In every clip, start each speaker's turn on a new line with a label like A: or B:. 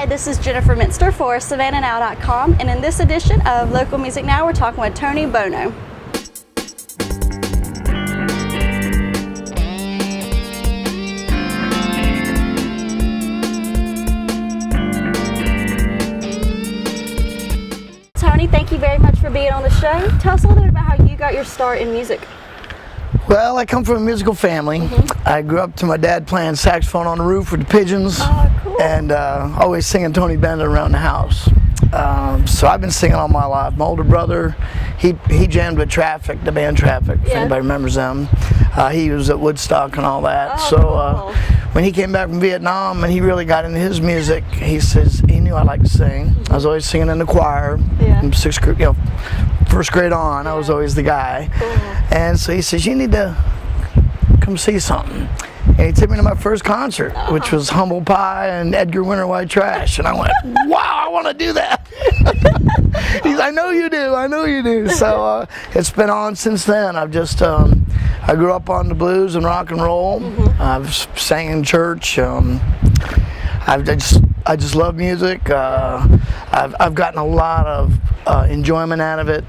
A: Hi, this is Jennifer Minster for SavannahNow.com, and in this edition of Local Music Now, we're talking with Tony Buono. Tony, thank you very much for being on the show. Tell us a little bit about how you got your start in music.
B: Well, I come from a musical family. I grew up to my dad playing saxophone on the roof with the pigeons, and always singing Tony Buono around the house. So I've been singing all my life. My older brother, he jammed with Traffic, the band Traffic, if anybody remembers them. He was at Woodstock and all that. When he came back from Vietnam and he really got into his music, he says he knew I liked to sing. I was always singing in the choir. From first grade on, I was always the guy. And so he says, you need to come see something. And he took me to my first concert, which was Humble Pie and Edgar Winter White Trash. And I went, wow, I want to do that. He's, I know you do, I know you do. So it's been on since then. I've just, I grew up on the blues and rock and roll. I've sang in church. I just love music. I've gotten a lot of enjoyment out of it.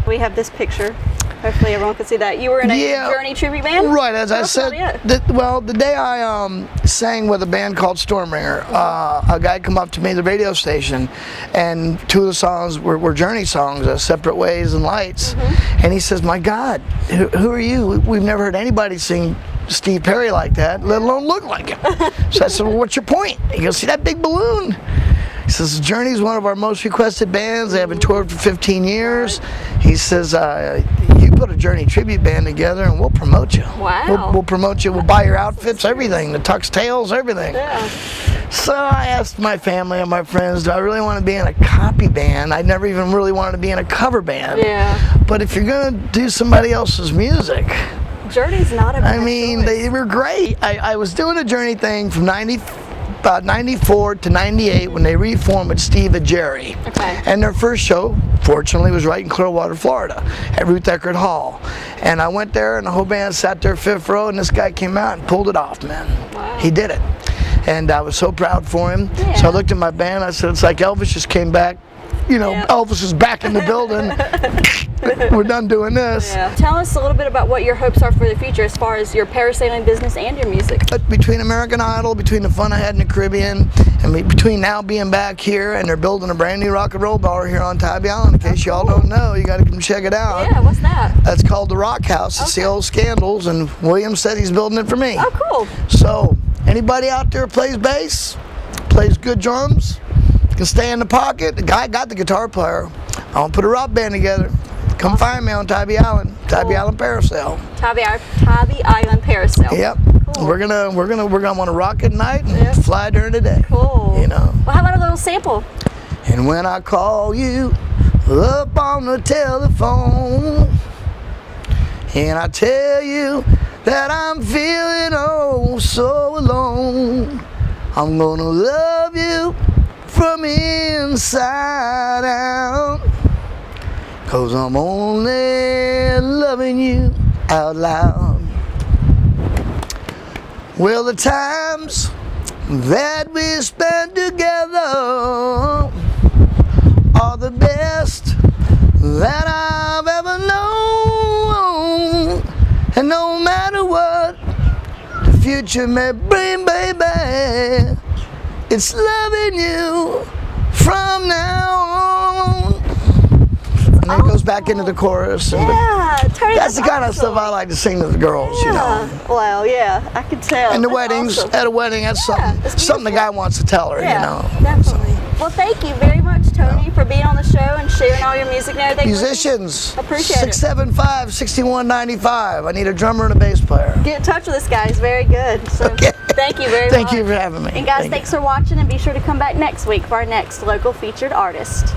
A: We have this picture. Hopefully everyone can see that. You were in a Journey tribute band?
B: Right, as I said, the day I sang with a band called Stormbringer, a guy come up to me at the radio station, and two of the songs were Journey songs, Separate Ways and Lights, and he says, my God, who are you? We've never heard anybody sing Steve Perry like that, let alone look like him. So I said, well, what's your point? He goes, see that big balloon? He says, Journey's one of our most requested bands. They haven't toured for 15 years. He says, you put a Journey tribute band together and we'll promote you.
A: Wow.
B: We'll promote you. We'll buy your outfits, everything, the tux tails, everything. So I asked my family and my friends, do I really want to be in a copy band? I never even really wanted to be in a cover band. But if you're going to do somebody else's music,
A: Journey's not a bad choice.
B: They were great. I was doing a Journey thing from about 94 to 98 when they reformed with Steve and Jerry. And their first show, fortunately, was right in Clearwater, Florida, at Ruth Eckerd Hall. And I went there, and the whole band sat there fifth row, and this guy came out and pulled it off, man. He did it. And I was so proud for him. So I looked at my band, I said, it's like Elvis just came back. You know, Elvis is back in the building. We're done doing this.
A: Tell us a little bit about what your hopes are for the future as far as your parasailing business and your music.
B: Between American Idol, between the fun I had in the Caribbean, and between now being back here, and they're building a brand new rock and roll bar here on Tybee Island. In case y'all don't know, you got to come check it out.
A: What's that?
B: That's called the Rock House. It's the old Scandals, and William said he's building it for me.
A: Oh, cool.
B: So, anybody out there plays bass, plays good drums, can stay in the pocket. The guy got the guitar player. I want to put a rock band together. Come find me on Tybee Island, Tybee Island Parasail.
A: Tybee Island Parasail.
B: Yep.
A: Cool.
B: We're gonna want to rock at night and fly during the day.
A: Cool.
B: You know.
A: Well, how about a little sample?
B: And when I call you up on the telephone, and I tell you that I'm feeling oh so alone, I'm gonna love you from inside out, 'cause I'm only loving you out loud. Well, the times that we spend together are the best that I've ever known. And no matter what the future may bring, baby, it's loving you from now on. And then it goes back into the chorus. And that's the kind of stuff I like to sing to the girls, you know.
A: Well, I can tell.
B: And the weddings, at a wedding, that's something the guy wants to tell her, you know.
A: Definitely. Well, thank you very much, Tony, for being on the show and sharing all your music and everything.
B: Musicians,
A: appreciate it.
B: 675-6195. I need a drummer and a bass player.
A: Get in touch with this guy. He's very good. So thank you very much.
B: Thank you for having me.
A: And guys, thanks for watching, and be sure to come back next week for our next local featured artist.